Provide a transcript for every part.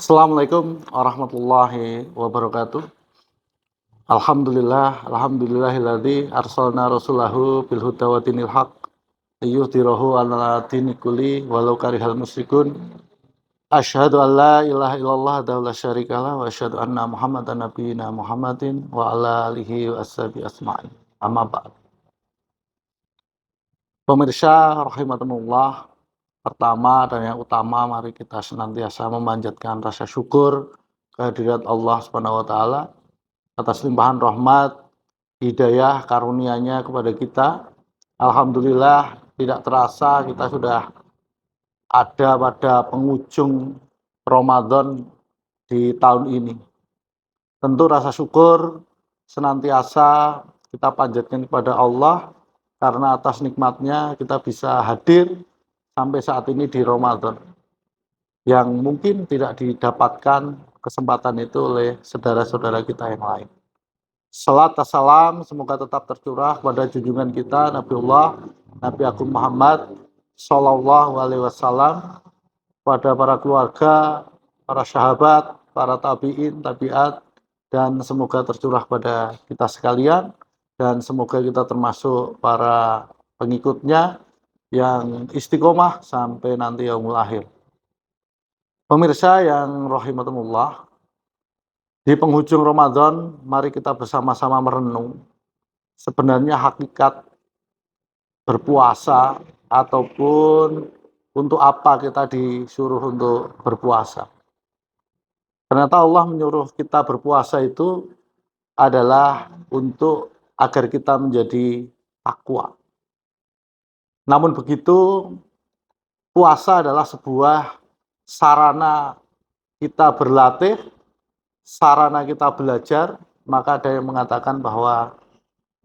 Assalamualaikum warahmatullahi wabarakatuh. Alhamdulillahilladzi arsalna rasulahu bil huda wa dinil haq liyudhhirahu 'ala dini kulli walau karihal musyrikun. Asyhadu an la ilaha illallah wahdahu la syarikalah wa asyhadu anna Muhammadan nabiyina Muhammadin wa ala alihi wa ashabihi asma'in. Amma ba'd. Pemirsa rahimakumullah, pertama dan yang utama mari kita senantiasa memanjatkan rasa syukur kehadirat Allah Subhanahu wa taala atas limpahan rahmat, hidayah, karunia-Nya kepada kita. Alhamdulillah tidak terasa kita sudah ada pada penghujung Ramadan di tahun ini. Tentu rasa syukur senantiasa kita panjatkan kepada Allah karena atas nikmatnya kita bisa hadir sampai saat ini di Ramadan yang mungkin tidak didapatkan kesempatan itu oleh saudara-saudara kita yang lain. Salat dan salam semoga tetap tercurah pada junjungan kita Nabiullah Nabi Agung Muhammad Sallallahu Alaihi Wasallam, pada para keluarga, para sahabat, para tabiin, tabiat, dan semoga tercurah pada kita sekalian, dan semoga kita termasuk para pengikutnya yang istiqomah sampai nanti yaumul akhir. Pemirsa yang rahimakumullah, di penghujung Ramadan, mari kita bersama-sama merenung sebenarnya hakikat berpuasa ataupun untuk apa kita disuruh untuk berpuasa. Ternyata Allah menyuruh kita berpuasa itu adalah untuk agar kita menjadi takwa. Namun begitu, puasa adalah sebuah sarana kita berlatih, sarana kita belajar. Maka ada yang mengatakan bahwa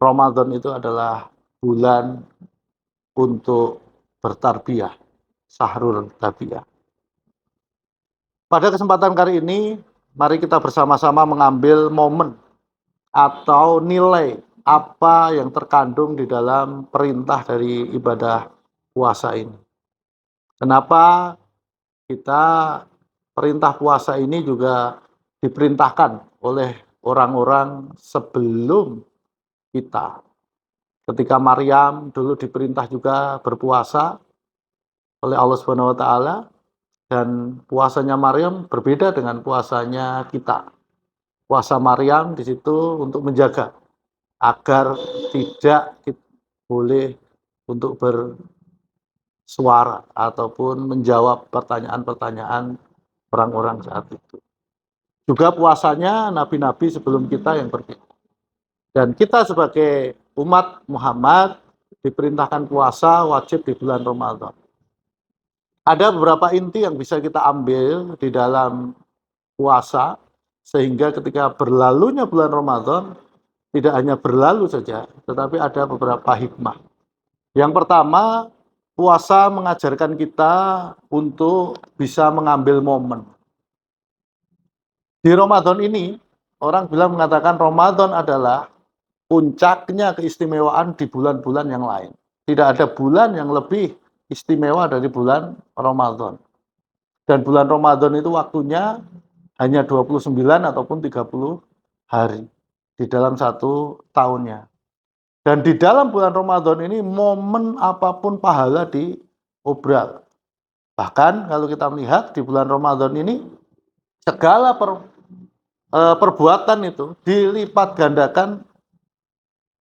Ramadan itu adalah bulan untuk bertarbiyah, sahrul tarbiyah. Pada kesempatan kali ini, mari kita bersama-sama mengambil momen atau nilai apa yang terkandung di dalam perintah dari ibadah puasa ini. Kenapa kita perintah puasa ini juga diperintahkan oleh orang-orang sebelum kita. Ketika Maryam dulu diperintah juga berpuasa oleh Allah Subhanahu wa taala, dan puasanya Maryam berbeda dengan puasanya kita. Puasa Maryam di situ untuk menjaga agar tidak boleh untuk bersuara ataupun menjawab pertanyaan-pertanyaan orang-orang saat itu. Juga puasanya nabi-nabi sebelum kita yang berbeda. Dan kita sebagai umat Muhammad diperintahkan puasa wajib di bulan Ramadan. Ada beberapa inti yang bisa kita ambil di dalam puasa, sehingga ketika berlalunya bulan Ramadan, tidak hanya berlalu saja, tetapi ada beberapa hikmah. Yang pertama, puasa mengajarkan kita untuk bisa mengambil momen. Di Ramadan ini, orang bilang mengatakan Ramadan adalah puncaknya keistimewaan di bulan-bulan yang lain. Tidak ada bulan yang lebih istimewa dari bulan Ramadan. Dan bulan Ramadan itu waktunya hanya 29 ataupun 30 hari di dalam satu tahunnya. Dan di dalam bulan Ramadan ini momen apapun pahala diobral. Bahkan kalau kita melihat di bulan Ramadan ini segala perbuatan itu dilipat gandakan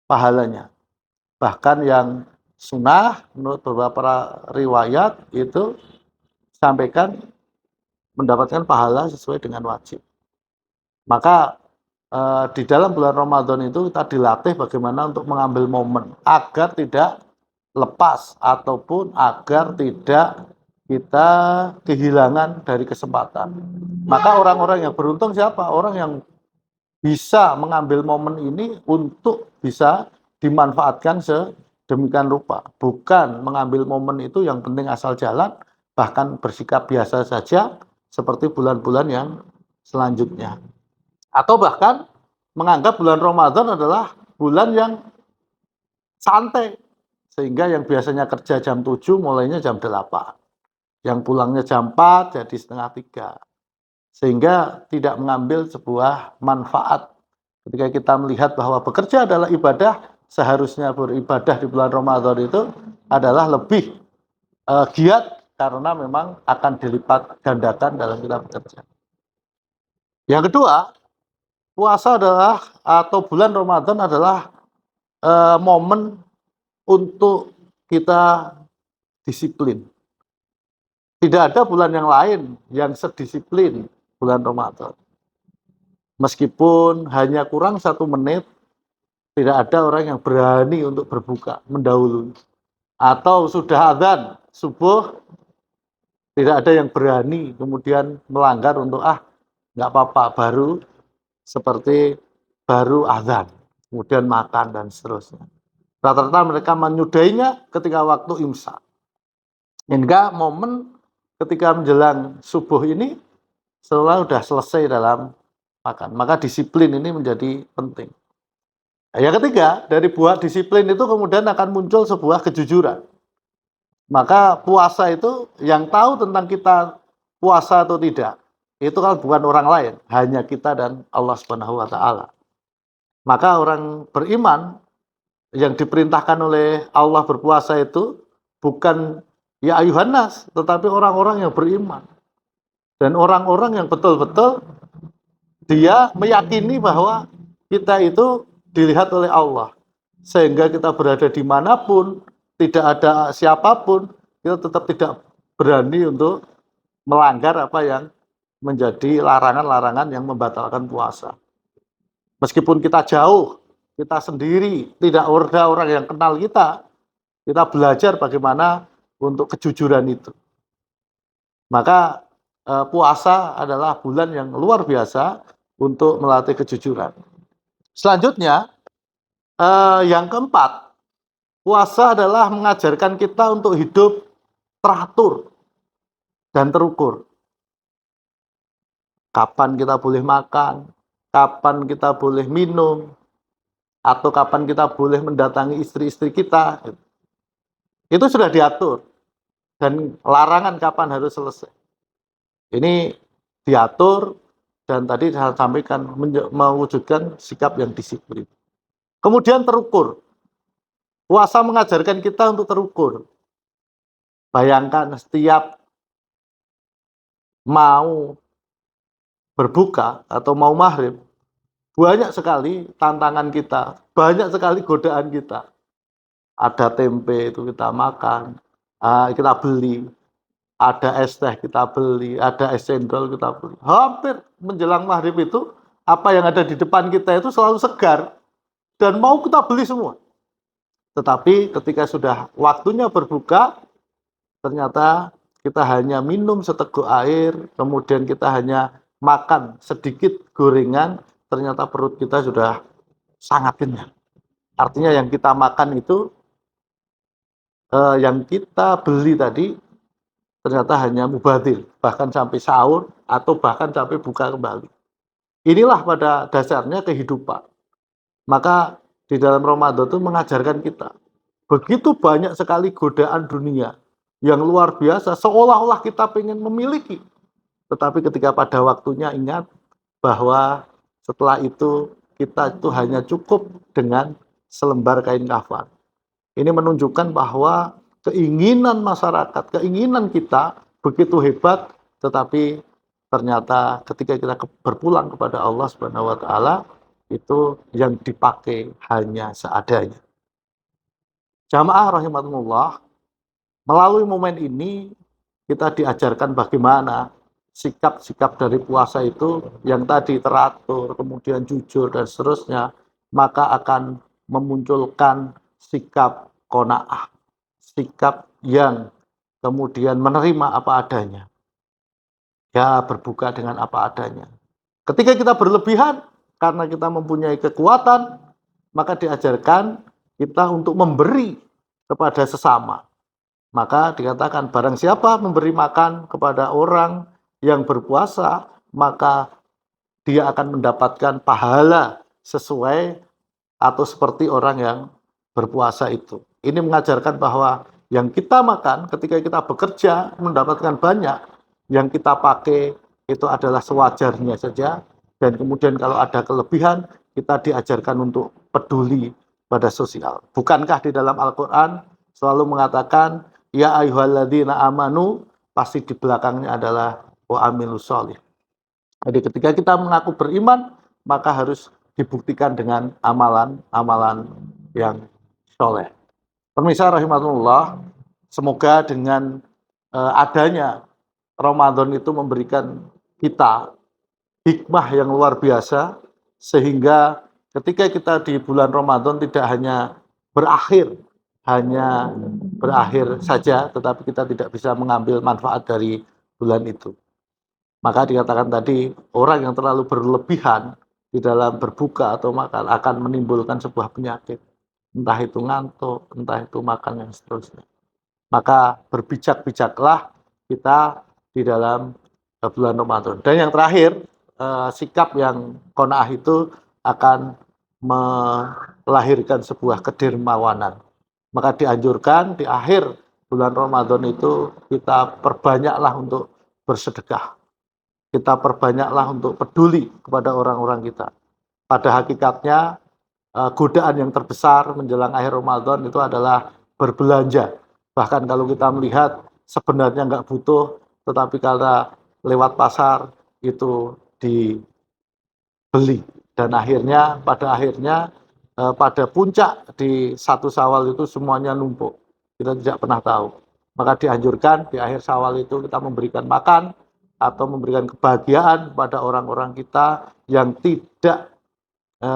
pahalanya. Bahkan yang sunnah menurut beberapa riwayat itu sampaikan mendapatkan pahala sesuai dengan wajib. Maka di dalam bulan Ramadan itu kita dilatih bagaimana untuk mengambil momen agar tidak lepas ataupun agar tidak kita kehilangan dari kesempatan. Maka orang-orang yang beruntung siapa? Orang yang bisa mengambil momen ini untuk bisa dimanfaatkan sedemikian rupa. Bukan mengambil momen itu yang penting asal jalan, bahkan bersikap biasa saja seperti bulan-bulan yang selanjutnya. Atau bahkan menganggap bulan Ramadan adalah bulan yang santai. Sehingga yang biasanya kerja jam 7 mulainya jam 8. Yang pulangnya jam 4 jadi setengah 3. sehingga tidak mengambil sebuah manfaat. Ketika kita melihat bahwa bekerja adalah ibadah, seharusnya beribadah di bulan Ramadan itu adalah lebih giat karena memang akan dilipat gandakan dalam kita bekerja. Yang kedua, puasa adalah atau bulan Ramadan adalah momen untuk kita disiplin. Tidak ada bulan yang lain yang sedisiplin bulan Ramadan. Meskipun hanya kurang 1 menit, tidak ada orang yang berani untuk berbuka mendahului. Atau sudah adzan subuh, tidak ada yang berani kemudian melanggar untuk nggak apa-apa, seperti baru adzan, kemudian makan dan seterusnya. Rata-rata mereka menyudahinya ketika waktu imsak. Hingga momen ketika menjelang subuh ini seolah sudah selesai dalam makan. Maka disiplin ini menjadi penting. Yang ketiga, dari buah disiplin itu kemudian akan muncul sebuah kejujuran. Maka puasa itu yang tahu tentang kita puasa atau tidak, itu kan bukan orang lain, hanya kita dan Allah Subhanahu wa taala. Maka orang beriman yang diperintahkan oleh Allah berpuasa itu bukan ya ayuhan nas, tetapi orang-orang yang beriman. Dan orang-orang yang betul-betul dia meyakini bahwa kita itu dilihat oleh Allah. Sehingga kita berada dimanapun, tidak ada siapapun, kita tetap tidak berani untuk melanggar apa yang menjadi larangan-larangan yang membatalkan puasa. Meskipun kita jauh, kita sendiri, tidak ada orang yang kenal kita belajar bagaimana untuk kejujuran itu. Maka puasa adalah bulan yang luar biasa untuk melatih kejujuran. Selanjutnya, yang keempat, puasa adalah mengajarkan kita untuk hidup teratur dan terukur. Kapan kita boleh makan, kapan kita boleh minum, atau kapan kita boleh mendatangi istri-istri kita. Itu sudah diatur. Dan larangan kapan harus selesai. Ini diatur dan tadi saya sampaikan mewujudkan sikap yang disiplin. Kemudian terukur. Puasa mengajarkan kita untuk terukur. Bayangkan setiap mau berbuka atau mau maghrib, banyak sekali tantangan kita, banyak sekali godaan kita. Ada tempe itu kita makan, kita beli, ada es teh kita beli, ada es cendol kita beli. Hampir menjelang maghrib itu, apa yang ada di depan kita itu selalu segar dan mau kita beli semua. Tetapi ketika sudah waktunya berbuka, ternyata kita hanya minum seteguk air, kemudian kita hanya makan sedikit gorengan, ternyata perut kita sudah sangat kenyang. Artinya yang kita makan itu, yang kita beli tadi, ternyata hanya mubazir, bahkan sampai sahur atau bahkan sampai buka kembali. Inilah pada dasarnya kehidupan. Maka di dalam Ramadan itu mengajarkan kita, begitu banyak sekali godaan dunia yang luar biasa, seolah-olah kita pengen memiliki. Tetapi ketika pada waktunya ingat bahwa setelah itu kita itu hanya cukup dengan selembar kain kafan. Ini menunjukkan bahwa keinginan masyarakat, keinginan kita begitu hebat, tetapi ternyata ketika kita berpulang kepada Allah Subhanahu wa taala, itu yang dipakai hanya seadanya. Jamaah rahimakumullah, melalui momen ini kita diajarkan bagaimana sikap-sikap dari puasa itu yang tadi teratur, kemudian jujur dan seterusnya, maka akan memunculkan sikap qanaah, sikap yang kemudian menerima apa adanya. Ya, berbuka dengan apa adanya. Ketika kita berlebihan karena kita mempunyai kekuatan, maka diajarkan kita untuk memberi kepada sesama. Maka dikatakan barang siapa memberi makan kepada orang yang berpuasa, maka dia akan mendapatkan pahala sesuai atau seperti orang yang berpuasa itu. Ini mengajarkan bahwa yang kita makan ketika kita bekerja mendapatkan banyak, yang kita pakai itu adalah sewajarnya saja, dan kemudian kalau ada kelebihan kita diajarkan untuk peduli pada sosial. Bukankah di dalam Al-Quran selalu mengatakan ya ayyuhalladzina amanu, pasti di belakangnya adalah wa amilus sholih. Jadi ketika kita mengaku beriman, maka harus dibuktikan dengan amalan-amalan yang soleh. Pemirsa rahimahullah, semoga dengan adanya Ramadan itu memberikan kita hikmah yang luar biasa, sehingga ketika kita di bulan Ramadan tidak hanya berakhir saja, tetapi kita tidak bisa mengambil manfaat dari bulan itu. Maka dikatakan tadi, orang yang terlalu berlebihan di dalam berbuka atau makan akan menimbulkan sebuah penyakit. Entah itu ngantuk, entah itu makan yang seterusnya. Maka berbijak-bijaklah kita di dalam bulan Ramadan. Dan yang terakhir, sikap yang qanaah itu akan melahirkan sebuah kedermawanan. Maka dianjurkan di akhir bulan Ramadan itu kita perbanyaklah untuk bersedekah. Kita perbanyaklah untuk peduli kepada orang-orang kita. Pada hakikatnya, godaan yang terbesar menjelang akhir Ramadan itu adalah berbelanja. Bahkan kalau kita melihat sebenarnya nggak butuh, tetapi karena lewat pasar itu dibeli. Dan pada akhirnya pada puncak di 1 Syawal itu semuanya numpuk. Kita tidak pernah tahu. Maka dianjurkan di akhir Syawal itu kita memberikan makan atau memberikan kebahagiaan kepada orang-orang kita yang tidak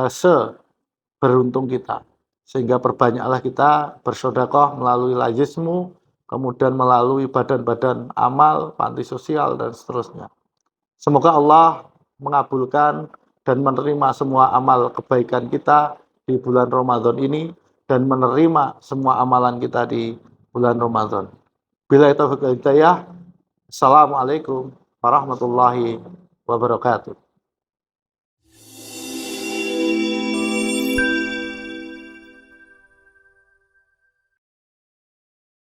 seberuntung kita. Sehingga perbanyaklah kita bersedekah melalui lajismu, kemudian melalui badan-badan amal, panti sosial, dan seterusnya. Semoga Allah mengabulkan dan menerima semua amal kebaikan kita di bulan Ramadan ini, dan menerima semua amalan kita di bulan Ramadan. Billahi taufiq wal hidayah. Assalamualaikum warahmatullahi wabarakatuh.